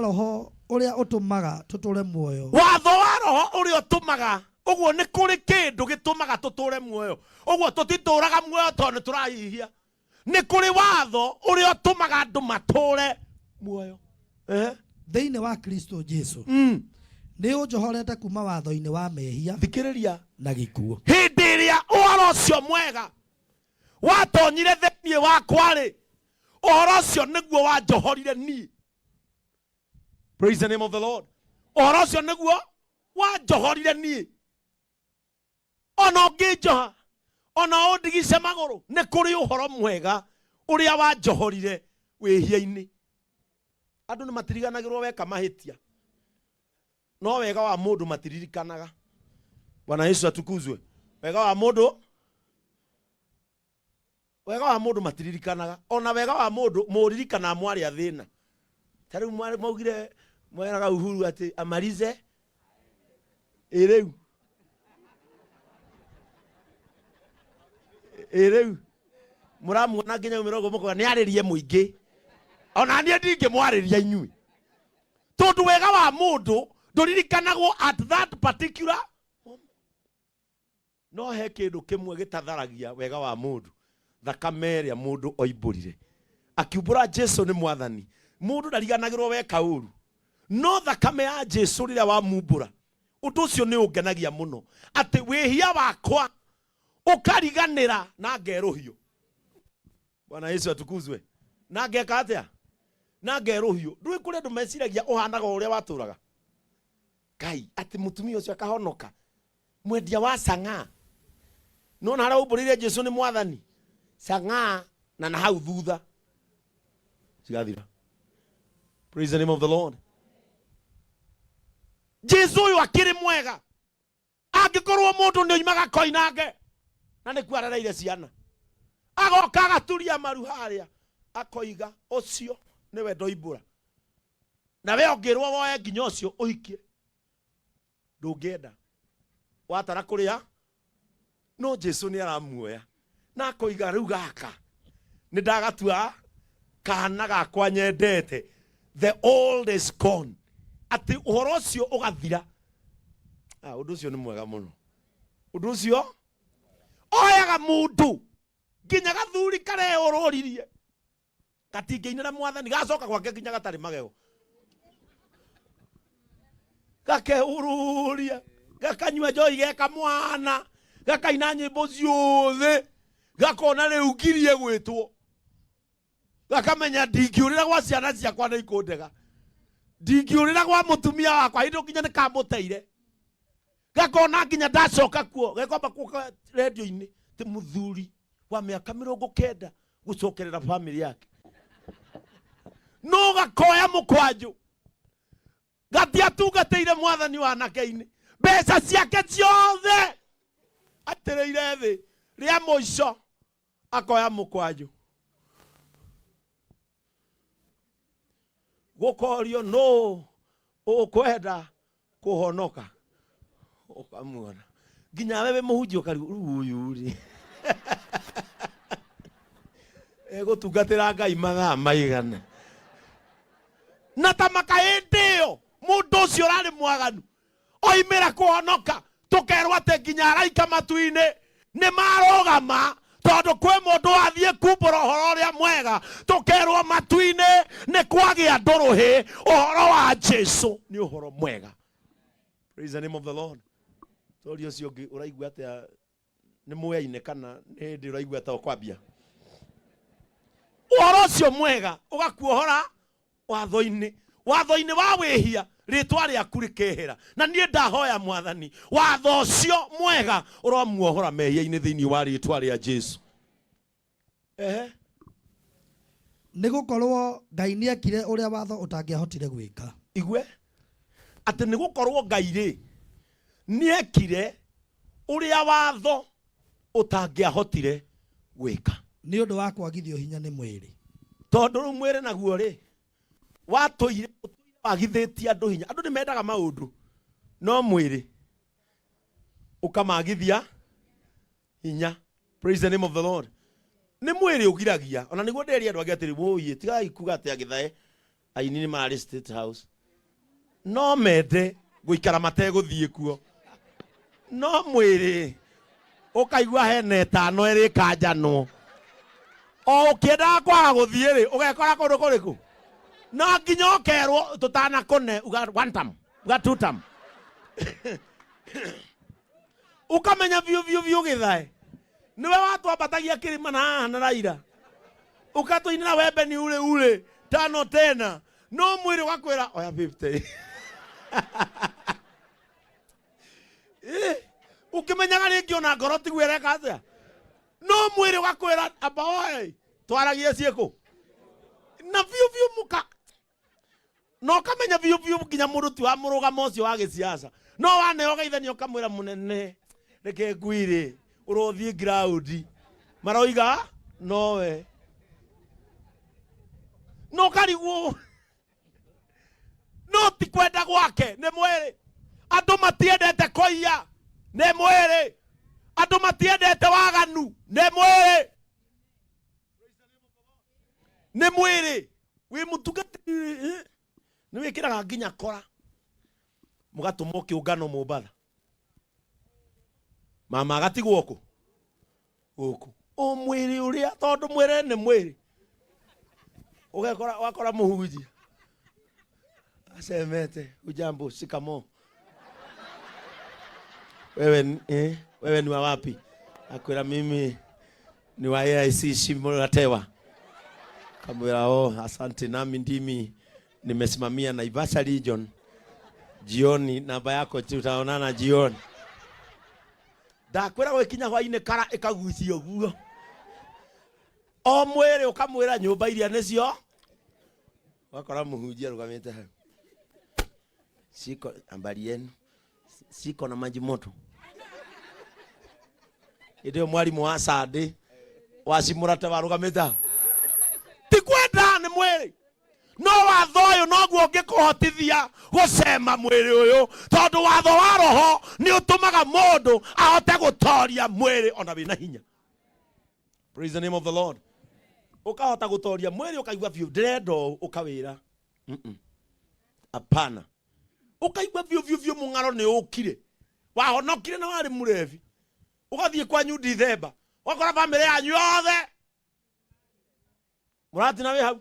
roho uria utumaga tutule muoyo watho wa roho uria utumaga uguo ni kuri kindu gitumaga tutule muoyo uguo tutituraga muoyo tondu turahihia ni kuri watho uria utumaga andu matule muoyo thiini wa Kristo Jesu ni unjohorete kuma watho-ini wa mehia thikiriria na gikuo hindi iria uhoro ucio mwega watonyire thiini wakwa ri uhoro ucio niguo wanjohorire ni. Praise the name of the Lord. Uhoro ucio niguo wanjohorire ni. Ona ungijoha ona undigice maguru ni kuri uhoro mwega uria wanjohorire wihia-ini. Andu ni matiriganagirwo weka mahitia no wega wa mundu matiririkanaga. Bwana Yesu atukuzwe. Wega wa mundu matiririkanaga. Ona wega wa mundu muririkana mwari athina. Tariu mwari maugire mweraga Uhuru ati amalize ereu muramuona nginya mirongo muko ni aririe muingi ona nie ndingi mwariria inyui tondu wega wa mundu nduririkanagwo at that particular moment. No he kindu kimwe gitatharagia wega wa mundu thakame iria mundu oimbũrire akiumbũra Jesu ni mwathani mundu ndariganagirwo weka uru no thakame ya Jesu riria wamumbũra undu ucio ni ungenagia muno ati wihia wakwa ukariganira na ngeruhio. Bwana Yesu atukuzwe. Na ngeka atia na ngeruhio ndui kuri ndu meciragia uhanaga uria waturaga Kai ati mutumia ucio akahonoka mwendia wa sanga no na umbũrire Jesu ni mwathani sanga na hau thutha sigathira. Praise the name of the Lord. Jesu uyu akiri mwega angikorwo mundu ni oimaga koinange na ni kwararaire ciana agoka agaturia maru haria akoiga ucio niwe ndoimbũra na we ongirwo woe nginya ucio uhikie ndungenda watara kuria no Jesu ni aramuoya na akoiga riu gaka ni ndagatua kana gakwa nyendete the old is gone ati uhoro ucio ugathira. Undu ucio ni mwega muno. Undu ucio oyaga mundu nginya gathuri kare ururirie gatingiinira mwathani gacoka gwake nginya gatari magego gakehururia gakanyua njoi geka mwana gakaina nyimbo ciothe gakona riu ngirie gwitwo gakamenya ndingiurira gwa ciana ciakwa na ikundega ndingiurira gwa mutumia wakwa hindu nginya nikamuteire gakona nginya ndacoka kuo gekomba kuka radio-ini ti muthuri wa miaka 90 gucokerera family yake no gakoya mukwanju gatiatungateire mwathani wa nake-ini mbeca ciake ciothe atereire thi ria muico akoya mukwanju gukorio no ukwenda kuhonoka ukamuona nginya wewe muhunjio kariu uyu ri gutungatira Ngai mathaa maigana na tamaka indio mundu ucio urari mwaganu oimira kuhonoka tukerwo ati nginya araika matu-ini ni marogama tondu kwi mundu athie kumbũra ũhoro ũrĩa mwega tukerwo matu-ini ni kwagia nduruhi ũhoro wa Jesu ni ũhoro mwega. Praise the name of the Lord. Tori ucio uraigua atia ni muyaine kana ni ndi uraigua ta ukwambia uhoro ucio mwega ugakuohora watho-ini wa wihia ritwa riaku rikehera na nie ndahoya mwathani watho ucio mwega uromuohora mehia-ini thiini wa ritwa ria Jesu. ni gukorwo Ngai ni ekire uria watho utangiahotire gwika. Igwe ati ni gukorwo Ngai ri ni ekire uria watho utangiahotire gwika ni undu wa kwagithio hinya ni mwiri tondu ru mwiri naguo ri watuire wagithitie andu hinya andu ni mendaga maundu no mwiri ukamagithia hinya. Praise the name of the Lord. Ni mwiri ugiragia ona niguo nderi andu agi atiri woye tigai kuga ati agithae ainini mari State House no mende guikara mategũthiĩ kuo no mwĩrĩ ũkaigua hene tano ĩrĩ kanjanwo o ũkĩendaga kwaga gũthiĩ rĩ ũgekora kũndũ kũrĩkũ no nginya ũkerwo tũtanakũne uga one time uga two time ukamenya biũ gĩthae niwe watwambatagia kĩrĩma na haha na Raila ukatũinĩra wembe ni ule tano tena no mwĩrĩ ũgakwĩra oya 50 ukimenyaga rĩngĩ ona ngoro tiguo ĩreka atĩa no mwĩrĩ ũgakwĩra amba oe twaragie ciĩkũ na biũ muka no kamenya biũ nginya mũruti wa mũrũgamo ũcio wa gĩsiasa no waneo geithanio kamwĩra mũnene reke ngwire ũrothiĩ ground maroiga nowe no kariguo no ti kwenda gwake nĩ mwĩrĩ andũ matiendete koia nĩ mwĩrĩ andũ matiendete waganu nĩ mwĩrĩ nĩ mwĩrĩ wĩ mũtungatĩri nĩ wĩkĩraga nginya kora mũgatũma kĩũngano Mombatha mama agatigwo kũ gũkũ o mwĩrĩ ũrĩa tondũ mwĩrĩ nĩ mwĩrĩ ugekora wakora muhunjia asemete ujambo shikamo wewe ni wa wapi akwira mimi ni wa AIC Shimolatewa kamwira asante nami ndimi nimesimamia Naivasha region jioni namba yako tutaonana jioni ndakwira gwikinya hwaine kara ikagucio guo o mwĩrĩ ukamwĩra nyũmba iria nĩcio wakora muhunjia rugamite hau siko ambari yenu siko na maji moto ndio mwalimu wa Sunday wa Shimolatewa rugamite hau tikwenda nĩ mwĩrĩ no watho ũyũ noguo ũngĩkũhotithia gũcema mwĩrĩ ũyũ tondũ watho wa roho nĩ ũtũmaga mũndũ ahote gũtoria mwĩrĩ ona wĩna hinya. Praise the name of the Lord. Ukahota gutoria mwĩrĩ ukaigua biũ ndĩrenda ukawĩra apana ukaigua biũ mũng'aro nĩ ũkire wahonokire na warĩ mũrevi ugathiĩ kwanyu December wakora family yanyu yothe mũratina wĩ hau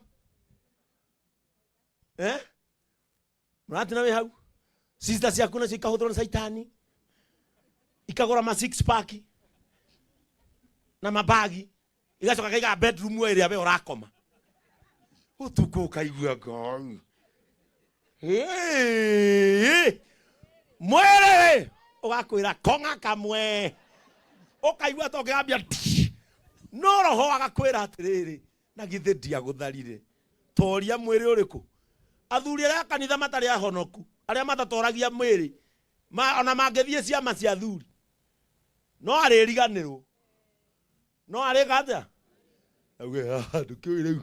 mũratina wĩ hau sister ciaku nacio ikahũthĩrwo nĩ saitani ikagũra ma 6 pack na mabagi igacoka kaiga bedroom ĩrĩa we ũrakoma utuko ukaigua ngong mwĩrĩ ugakwĩra konga kamwe ukaigua to ngambia no roho agakwĩra atĩrĩrĩ na githĩ ndiagũtharire toria mwĩrĩ ũrĩkũ athuri arĩa kanitha matarĩ ahonoku arĩa matatoragia mwĩrĩ ona mangĩthiĩ ciama cia athuri no arĩriganĩrwo no arĩgata auge ndũkĩũĩ rĩu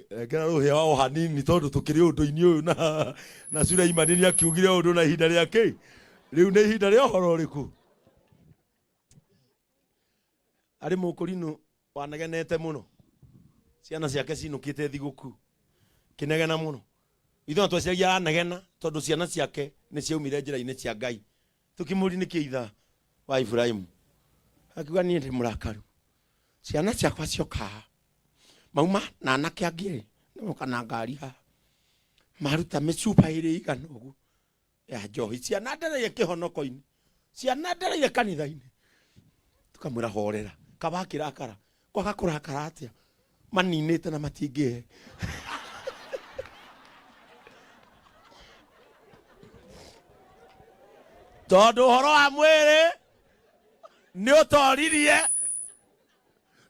ekera rũhĩa wa hanini tondũ tũkĩrĩ ũndũ-inĩ ũyũ na Suleimani nĩ akiugire ũndũ na ihinda rĩake rĩu nĩ ihinda rĩa ũhoro ũrĩkũ arĩ mũkũrinũ wanegenete mũno ciana ciake cinũkĩte thigũkũ kĩnegena mũno ithuĩ twaciragia anegena tondũ ciana ciake nĩ ciaumire njĩra-inĩ cia Ngai tũkĩmũri nĩkĩ itha wa Ibrahimu akiuga niĩ ndĩ mũrakaru ciana ciakwa cioka mauma na anake angĩ noka na ngari haha maruta mĩcupa ĩrĩ igana ũguo ya njohi ciana ndereire kĩhonoko-inĩ ciana ndereire kanitha-inĩ tukamwĩra horera kaba kĩrakara kwaga kũrakara atĩa maninĩte na matingĩhe tondũ ũhoro wa mwĩrĩ nĩ ũtoririe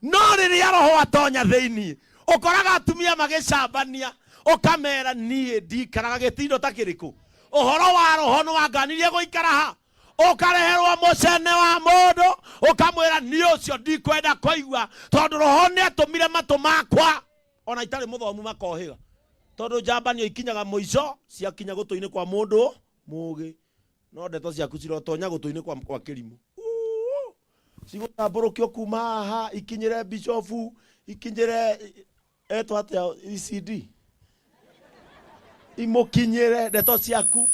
no rĩrĩa roho watonya thĩinĩ ũkoraga atumia magĩcambania ũkamera niĩ ndikaraga gĩtindo ta kĩrĩkũ ũhoro wa roho nĩ wanganirie gũikara ha ũkareherwo mũcene wa mũndũ ũkamwĩra niĩ ũcio ndikwenda kũigua tondũ roho nĩ atũmire matũ makwa ona itarĩ mũthomu makohĩga tondũ njambanio ikinyaga mũico ciakinya gũtũ-inĩ kwa mũndũ mũgĩ no ndeto ciaku cirotonya gũtũ-inĩ kwa kĩrimũ cigũtambũrũkio kuma haha ikinyĩre bishofu ikinyĩre etwo atĩa ECD imukinyire ndeto ciaku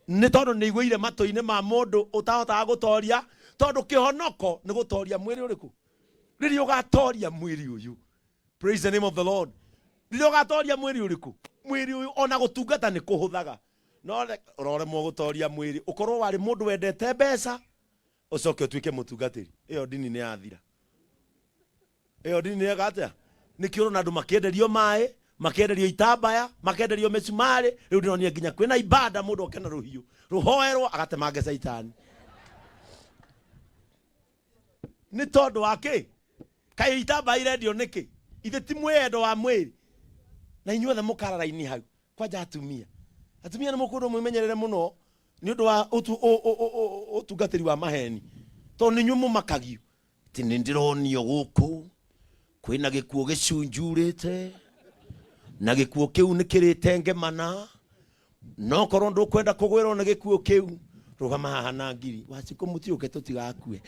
ni tondu ni igwire matu-ini ma mundu utahotaga gutoria tondu kihonoko ni gutoria mwiri uriku riri ugatoria mwiri uyu. Praise the name of the Lord. Riri ugatoria mwiri uriku mwiri uyu ona gutungata ni kuhuthaga no uroremwo gutoria mwiri ukorwo wari mundu wendete mbeca ucoke utuike mutungatiri iyo dini ni yathira. Iyo dini ni yagatia nikio na andu makienderio mai makienderio itambaya makienderio mesumari riu ndironia nginya kwina ibada mundu okena ruhiu ruhoerwo agatemange saitani ni tondu wake kai itambaya irendio niki ithe ti mwendo wa mwiri na inyuothe mukarara-ini hau kwanja atumia ni mukundu mwimenyerere muno ni undu wa utungatiri wa maheni tondu ni nyumu makagio ti ni ndironio guku kwina gikuo gicunjurite na gikuo kiu nikirite ngemana no korwo ndukwenda kugwirwo na gikuo kiu rugama haha na ngiri waciko mutiuke tutigakue.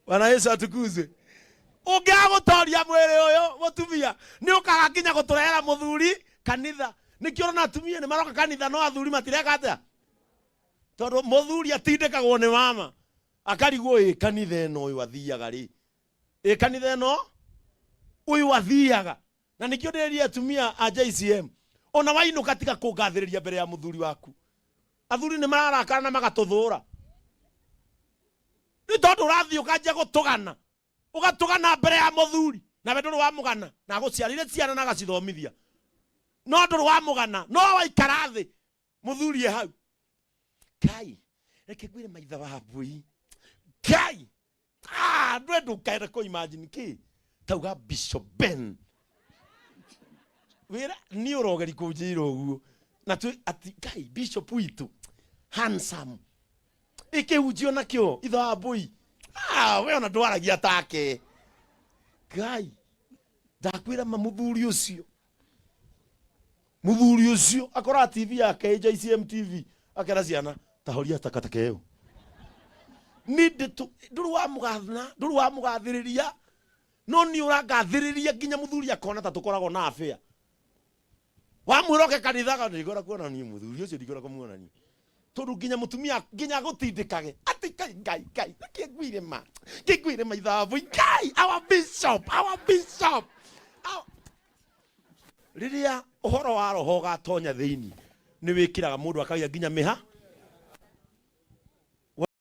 Bwana Yesu atukuze. Ungiagutoria mwiri uyu mutumia ni ukaga kinya guturehera muthuri kanitha nikio na atumia ni maroka kanitha no athuri matireka atia tondu muthuri atindikagwo ni mama akarigwo kanitha ino uyu athiaga ri kanitha ino uyu athiaga na nikio ndiria atumia a JCM ona wainu katika kugathiriria mbere ya muthuri waku athuri ni mararakana na magatuthura ni tondu urathi ukanja gutugana ugatugana mbere ya muthuri na we nduru wa mugana na guciarire ciana na gacithomithia no nduru wa mugana no waikara thi muthuri hau kai reke gwire maitha wa mbui kai ndwendu kaira ko imagine ki tauga Bishop Ben wira ni urogeri kujira uguo na tu ati kai Bishop witu handsome ikehujio nakio itha wa mbui we ona ndwaragia take kai ndakwira muthuri ucio akora TV yake JCM TV akera ciana tahoria takatakeo ninde tu nduru wa mugathiriria no ni uragathiriria nginya muthuri akona ta tukoragwo na afia wa muroke kanitha ga ndigora kuona ni muthuri ucio ndigora kumuona ni tondu nginya mutumia nginya gutindikage ati kai kigwire maithabu kai our bishop riria uhoro wa roho gatonya thiini ni wikiraga mundu akagia nginya miha